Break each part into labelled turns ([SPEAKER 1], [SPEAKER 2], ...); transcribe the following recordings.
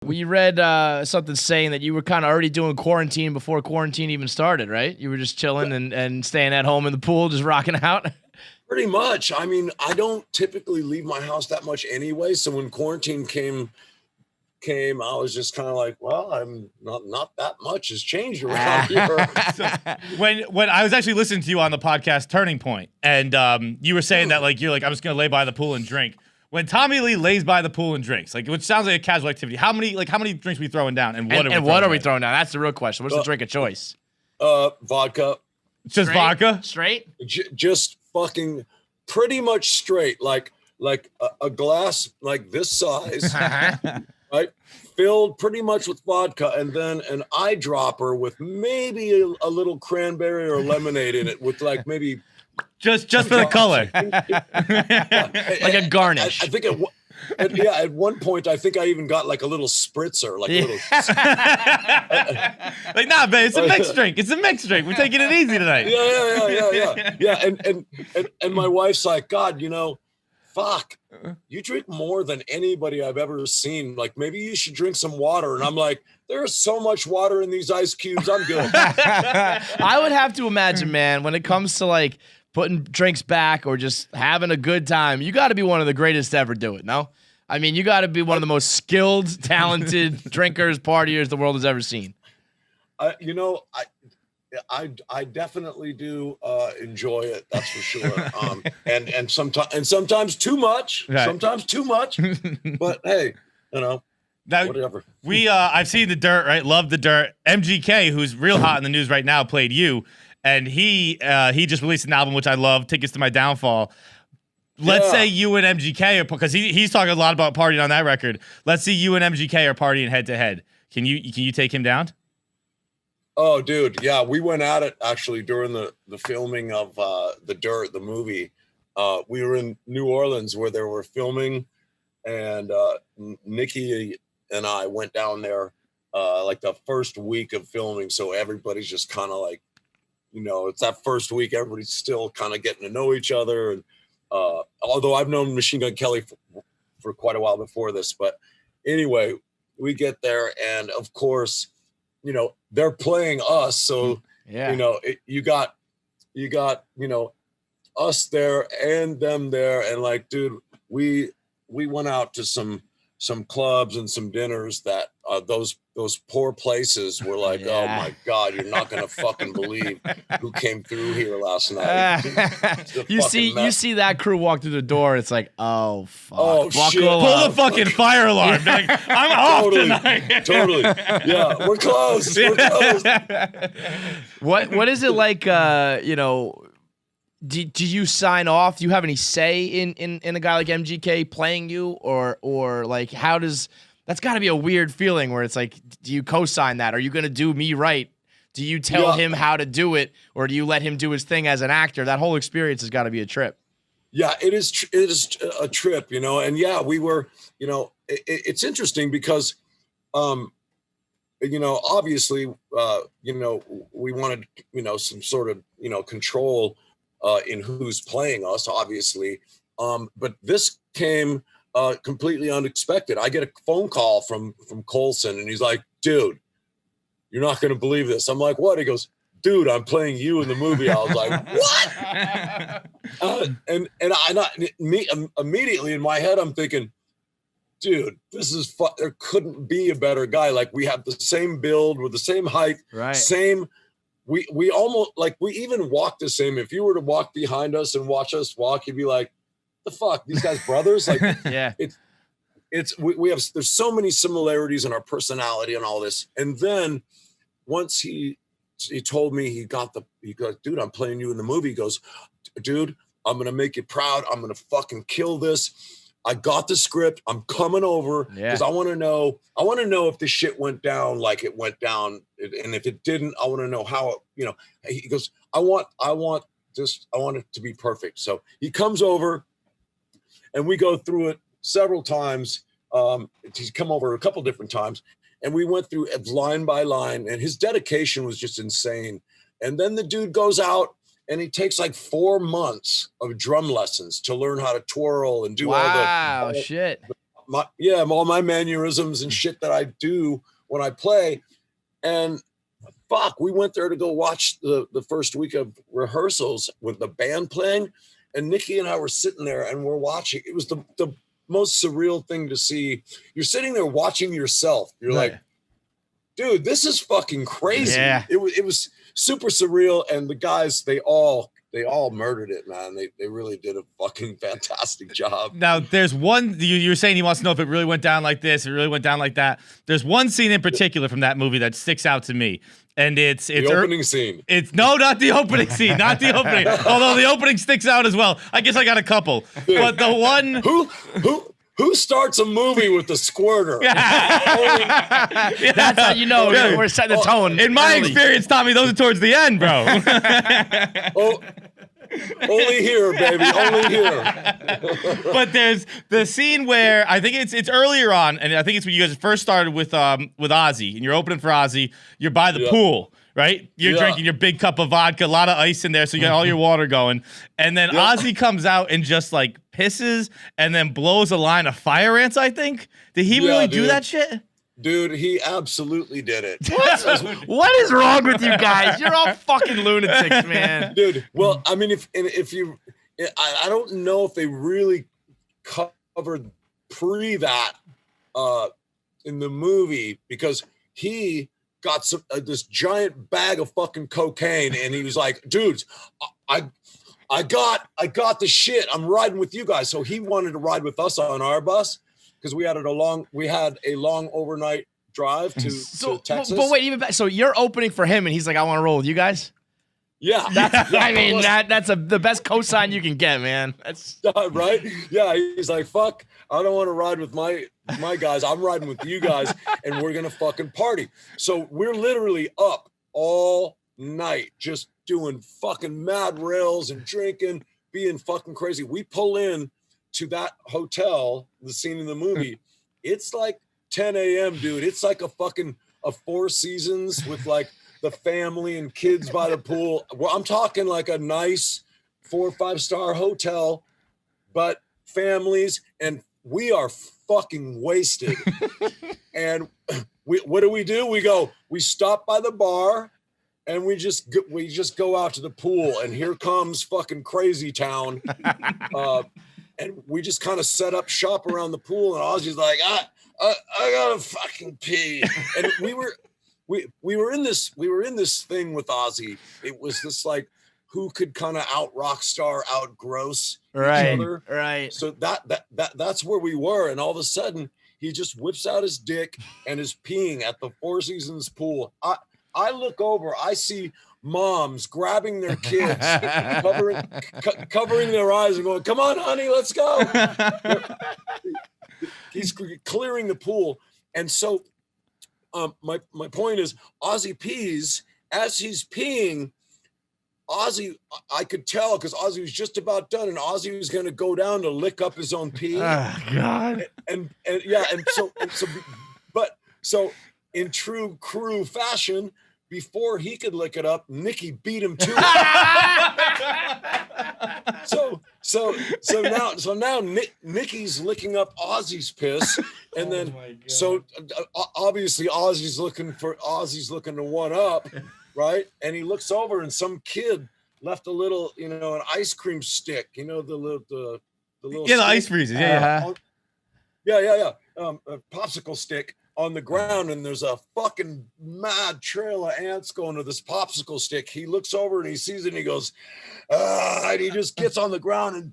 [SPEAKER 1] We read something saying that you were kind of already doing quarantine before quarantine even started, right? You were just chilling and staying at home in the pool, just rocking out.
[SPEAKER 2] Pretty much. I mean, I don't typically leave my house that much anyway. So when quarantine came, I was just kind of like, well, I'm not that much has changed around here.
[SPEAKER 3] So, when I was actually listening to you on the podcast Turning Point, and you were saying that like you're like I'm just gonna lay by the pool and drink. When Tommy Lee lays by the pool and drinks, like which sounds like a casual activity, how many drinks are we throwing down, and what are we throwing
[SPEAKER 1] down? That's the real question. What's the drink of choice?
[SPEAKER 2] Vodka.
[SPEAKER 3] Just vodka?
[SPEAKER 1] Straight?
[SPEAKER 2] Just fucking pretty much straight, like a glass like this size. Right, filled pretty much with vodka, and then an eyedropper with maybe a little cranberry or lemonade in it, with like maybe
[SPEAKER 3] just for the color,
[SPEAKER 1] like a garnish.
[SPEAKER 2] I think at one point I think I even got like a little spritzer, like a little.
[SPEAKER 3] Like nah, babe, it's a mixed drink. It's a mixed drink. We're taking it easy tonight.
[SPEAKER 2] Yeah. And my wife's like, God, fuck, you drink more than anybody I've ever seen. Like, maybe you should drink some water. And I'm like, there's so much water in these ice cubes. I'm good.
[SPEAKER 1] I would have to imagine, man, when it comes to like putting drinks back or just having a good time, you got to be one of the greatest to ever do it, no? I mean, you got to be one of the most skilled, talented drinkers, partiers the world has ever seen.
[SPEAKER 2] I definitely do enjoy it. That's for sure. And sometimes too much.
[SPEAKER 3] Right.
[SPEAKER 2] Sometimes too much. But hey, whatever.
[SPEAKER 3] I've seen The Dirt, right? Love The Dirt. MGK, who's real hot in the news right now, played you, and he just released an album which I love, Tickets to My Downfall. Let's say you and MGK are, because he's talking a lot about partying on that record. Let's see you and MGK are partying head to head. Can you take him down?
[SPEAKER 2] Oh, dude, yeah, we went at it actually during the filming of The Dirt, the movie. We were in New Orleans where they were filming, and Nikki and I went down there like the first week of filming. So everybody's just kind of like, it's that first week, everybody's still kind of getting to know each other. And although I've known Machine Gun Kelly for quite a while before this, but anyway, we get there, and of course, they're playing us. So, you got us there and them there. And like, dude, we went out to some clubs and some dinners that those poor places were like, oh my God, you're not going to fucking believe who came through here last night.
[SPEAKER 1] You see that crew walk through the door. It's like, oh, fuck.
[SPEAKER 2] Oh, shit.
[SPEAKER 3] Pull the fucking fire alarm. Like, I'm off tonight.
[SPEAKER 2] Totally. Yeah, we're closed. We're closed.
[SPEAKER 1] What is it like, do you sign off? Do you have any say in a guy like MGK playing you, or like how does that's got to be a weird feeling where it's like, do you co-sign that? Are you going to do me right? Do you tell him how to do it, or do you let him do his thing as an actor? That whole experience has got to be a trip.
[SPEAKER 2] Yeah, it is a trip, and yeah, we were, it's interesting because, obviously, we wanted, some sort of, control in who's playing us, obviously. But this came completely unexpected. I get a phone call from Colson, and he's like, dude, you're not going to believe this. I'm like, what? He goes, dude, I'm playing you in the movie. I was like, what? And immediately in my head, I'm thinking, dude, this is there couldn't be a better guy. Like, we have the same build, we're the same height,
[SPEAKER 1] right?
[SPEAKER 2] We almost, like, we even walk the same. If you were to walk behind us and watch us walk, you'd be like, the fuck, these guys brothers? Like,
[SPEAKER 1] yeah,
[SPEAKER 2] we have, there's so many similarities in our personality and all this. And then once he told me he goes, dude, I'm playing you in the movie. He goes, dude, I'm going to make you proud. I'm going to fucking kill this. I got the script. I'm coming over because I want to know if the shit went down like it went down. And if it didn't, I want to know how, he goes, I want it to be perfect. So he comes over and we go through it several times. He's come over a couple different times, and we went through it line by line, and his dedication was just insane. And then the dude goes out and he takes like 4 months of drum lessons to learn how to twirl and do all the all my mannerisms and shit that I do when I play. And fuck, we went there to go watch the first week of rehearsals with the band playing, and Nikki and I were sitting there and we're watching. It was the most surreal thing to see. You're sitting there watching yourself. You're like, dude, this is fucking crazy.
[SPEAKER 1] Yeah.
[SPEAKER 2] It was super surreal, and the guys, they all murdered it, man. They really did a fucking fantastic job.
[SPEAKER 3] Now, there's one, you're saying he wants to know if it really went down like this, it really went down like that. There's one scene in particular from that movie that sticks out to me. And it's
[SPEAKER 2] the opening scene.
[SPEAKER 3] It's not the opening scene, not the opening. Although the opening sticks out as well. I guess I got a couple. But the one
[SPEAKER 2] who starts a movie with the squirter?
[SPEAKER 1] That's how you know we're setting the tone.
[SPEAKER 3] In my experience, Tommy, those are towards the end, bro.
[SPEAKER 2] Only here, baby. Only here.
[SPEAKER 3] But there's the scene where I think it's earlier on, and I think it's when you guys first started with Ozzy, and you're opening for Ozzy. You're by the pool, right? You're drinking your big cup of vodka, a lot of ice in there, so you got all your water going. And then Ozzy comes out and just like pisses and then blows a line of fire ants, I think. Did he really do that shit?
[SPEAKER 2] Dude, he absolutely did it.
[SPEAKER 1] What is wrong with you guys? You're all fucking lunatics, man.
[SPEAKER 2] Dude, well, I mean, if you, I don't know if they really covered that in the movie, because he got this giant bag of fucking cocaine, and he was like, dudes, I got the shit. I'm riding with you guys. So he wanted to ride with us on our bus, because we had a long overnight drive to Texas.
[SPEAKER 1] But wait, even back, so you're opening for him, and he's like, I want to roll with you guys?
[SPEAKER 2] Yeah.
[SPEAKER 1] I mean, that's the best cosign you can get, man. That's
[SPEAKER 2] right. Yeah. He's like, fuck, I don't want to ride with my guys. I'm riding with you guys, and we're going to fucking party. So we're literally up all night, just doing fucking mad rails and drinking, being fucking crazy. We pull in to that hotel, the scene in the movie. It's like 10 a.m., dude. It's like a Four Seasons with like the family and kids by the pool. Well, I'm talking like a nice 4 or 5 star hotel, but families, and we are fucking wasted. And what do? We stop by the bar, and we just go out to the pool, and here comes fucking Crazy Town. And we just kind of set up shop around the pool, and Ozzy's like, I gotta fucking pee. And we were in this thing with Ozzy. It was this like, who could kind of out rock star, out gross each other.
[SPEAKER 1] Right.
[SPEAKER 2] So that's where we were. And all of a sudden he just whips out his dick and is peeing at the Four Seasons pool. I look over, I see moms grabbing their kids, covering their eyes and going, come on, honey, let's go. He's clearing the pool. And so my point is, Ozzy pees. As he's peeing, Ozzy, I could tell, because Ozzy was just about done, and Ozzy was going to go down to lick up his own pee.
[SPEAKER 1] Oh, God.
[SPEAKER 2] And so in true Crue fashion, before he could lick it up, Nikki beat him to it. So now Nikki's licking up Ozzy's piss, and then obviously Ozzy's looking to one up, right? And he looks over, and some kid left a little, an ice cream stick, the little
[SPEAKER 3] the
[SPEAKER 2] stick.
[SPEAKER 3] ice freezers, yeah.
[SPEAKER 2] A popsicle stick on the ground, and there's a fucking mad trail of ants going to this popsicle stick. He looks over and he sees it, and he goes, and he just gets on the ground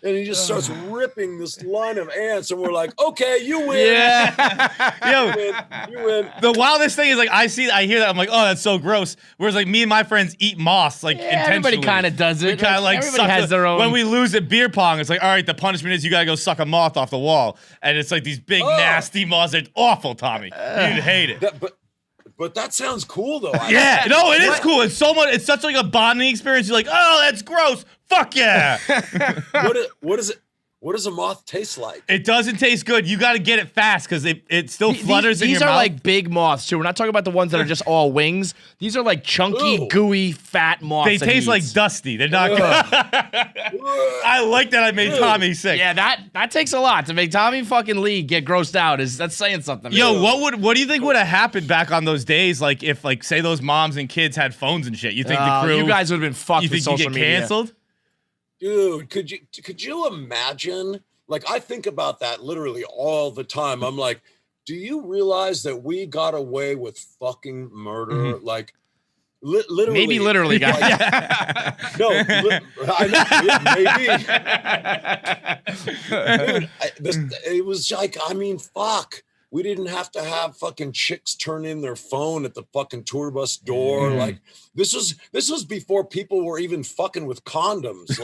[SPEAKER 2] and he just starts ripping this line of ants, and we're like, okay, you win.
[SPEAKER 3] Yeah.
[SPEAKER 2] You win.
[SPEAKER 3] The wildest thing is, like, I hear that, I'm like, oh, that's so gross. Whereas, like, me and my friends eat moss, like, intentionally.
[SPEAKER 1] Everybody kind of does it.
[SPEAKER 3] We kind of like
[SPEAKER 1] everybody has their own.
[SPEAKER 3] When we lose at beer pong, it's like, all right, the punishment is you gotta go suck a moth off the wall, and it's like these big nasty moths. It's awful, Tommy. You'd hate it.
[SPEAKER 2] But that sounds cool, though.
[SPEAKER 3] Yeah, no, it is cool. It's so much. It's such like a bonding experience. You're like, oh, that's gross. Fuck yeah.
[SPEAKER 2] What is it? what does a moth taste like?
[SPEAKER 3] It doesn't taste good. You got to get it fast because it still flutters in your mouth.
[SPEAKER 1] These are like big moths too. We're not talking about the ones that are just all wings. These are like chunky, gooey, fat moths.
[SPEAKER 3] They taste like dusty. They're not good. I like that I made Tommy sick.
[SPEAKER 1] Yeah, that takes a lot to make Tommy fucking Lee get grossed out. That's saying something.
[SPEAKER 3] Yo, what do you think would have happened back on those days? Like if say those moms and kids had phones and shit. You think the crew?
[SPEAKER 1] You guys would have been fucked.
[SPEAKER 3] You
[SPEAKER 1] with
[SPEAKER 3] think
[SPEAKER 1] social
[SPEAKER 3] you get
[SPEAKER 1] media.
[SPEAKER 3] canceled?
[SPEAKER 2] Dude, could you imagine? Like, I think about that literally all the time. I'm like, do you realize that we got away with fucking murder?
[SPEAKER 3] Mm-hmm.
[SPEAKER 2] like literally,
[SPEAKER 1] Maybe literally, guys.
[SPEAKER 2] No, maybe. Dude, it was like, I mean, fuck. We didn't have to have fucking chicks turn in their phone at the fucking tour bus door. Like, this was before people were even fucking with condoms.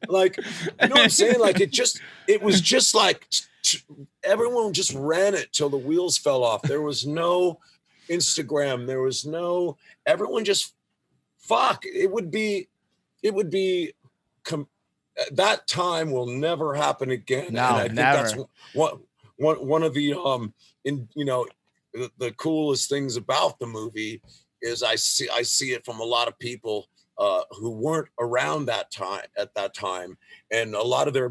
[SPEAKER 2] Like, you know what I'm saying? Like, it was just like everyone just ran it till the wheels fell off. There was no Instagram. There was no, everyone just it would be that time will never happen again.
[SPEAKER 1] No,
[SPEAKER 2] and I think
[SPEAKER 1] never.
[SPEAKER 2] that's one of the the coolest things about the movie is I see it from a lot of people who weren't around at that time, and a lot of their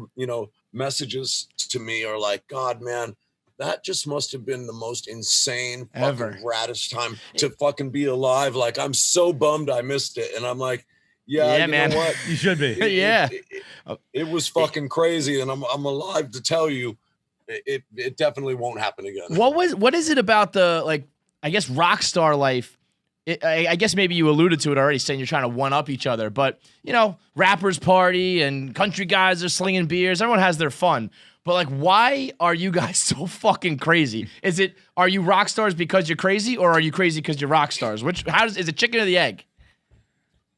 [SPEAKER 2] messages to me are like, God, man, that just must have been the most insane fucking raddest time to fucking be alive. Like, I'm so bummed I missed it, and I'm like, yeah, you
[SPEAKER 1] man.
[SPEAKER 2] know what?
[SPEAKER 3] You should be.
[SPEAKER 2] It was fucking crazy, and I'm alive to tell you, it definitely won't happen again.
[SPEAKER 1] What is it about the, like, I guess rock star life? I guess maybe you alluded to it already, saying you're trying to one up each other, but rappers party and country guys are slinging beers. Everyone has their fun, but like, why are you guys so fucking crazy? Are you rock stars because you're crazy, or are you crazy because you're rock stars? Is it chicken or the egg?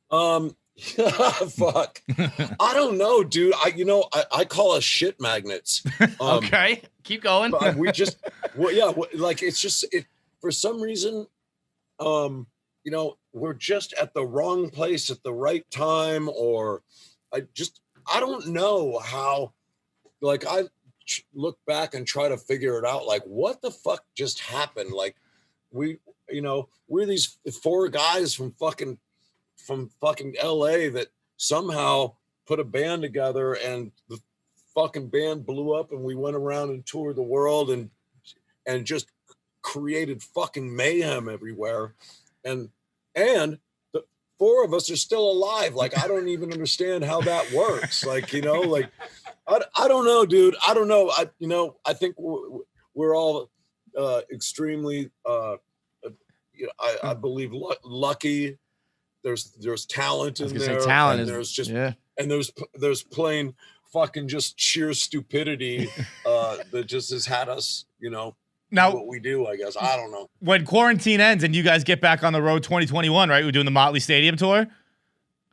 [SPEAKER 2] Fuck. I don't know, dude. I call us shit magnets.
[SPEAKER 1] Okay, keep going.
[SPEAKER 2] We just, like, it's just, for some reason, we're just at the wrong place at the right time, or I don't know how, like, I look back and try to figure it out. Like, what the fuck just happened? Like, we're these four guys from fucking LA that somehow put a band together, and the fucking band blew up, and we went around and toured the world and just created fucking mayhem everywhere. And the four of us are still alive. Like, I don't even understand how that works. Like, like, I don't know, dude. I don't know. I think we're all extremely, I believe lucky. There's talent in there.
[SPEAKER 1] Talent
[SPEAKER 2] and there's just and there's plain fucking just sheer stupidity that just has had us,
[SPEAKER 3] now
[SPEAKER 2] what we do, I guess. I don't know.
[SPEAKER 3] When quarantine ends and you guys get back on the road 2021, right? We're doing the Motley Stadium tour.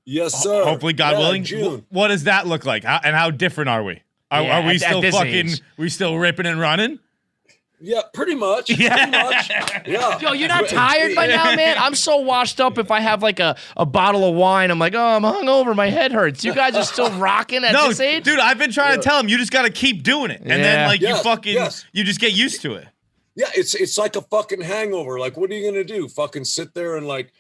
[SPEAKER 2] Yes, sir.
[SPEAKER 3] Hopefully, God willing.
[SPEAKER 2] June.
[SPEAKER 3] What does that look like? How different are we? Are we still fucking? We still ripping and running?
[SPEAKER 2] Yeah, pretty much. Pretty much. Yeah.
[SPEAKER 1] Yo, you're not tired by now, man? I'm so washed up. If I have like a bottle of wine, I'm like, oh, I'm hungover. My head hurts. You guys are still rocking at this age?
[SPEAKER 3] Dude, I've been trying to tell him, you just got to keep doing it. And then, like, you just get used to it.
[SPEAKER 2] Yeah, it's like a fucking hangover. Like, what are you going to do? Fucking sit there and, like,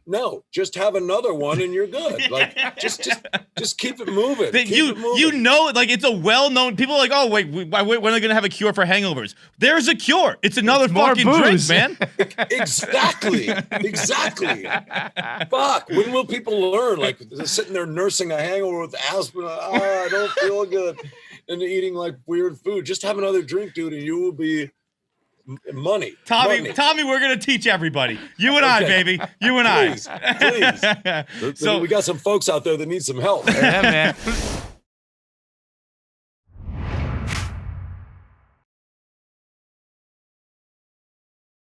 [SPEAKER 2] no, just have another one and you're good. Like, just keep it moving.
[SPEAKER 3] Like, it's a well-known, people are like, oh, wait, when are they going to have a cure for hangovers? There's a cure. It's another fucking drink, man.
[SPEAKER 2] Exactly. Fuck. When will people learn? Like, they're sitting there nursing a hangover with aspirin. I don't feel good. And eating, like, weird food. Just have another drink, dude, and you will be money.
[SPEAKER 3] Tommy, we're going to teach everybody. You and I, baby. You and
[SPEAKER 2] Please.
[SPEAKER 3] I.
[SPEAKER 2] So we got some folks out there that need some help.
[SPEAKER 1] Yeah, man.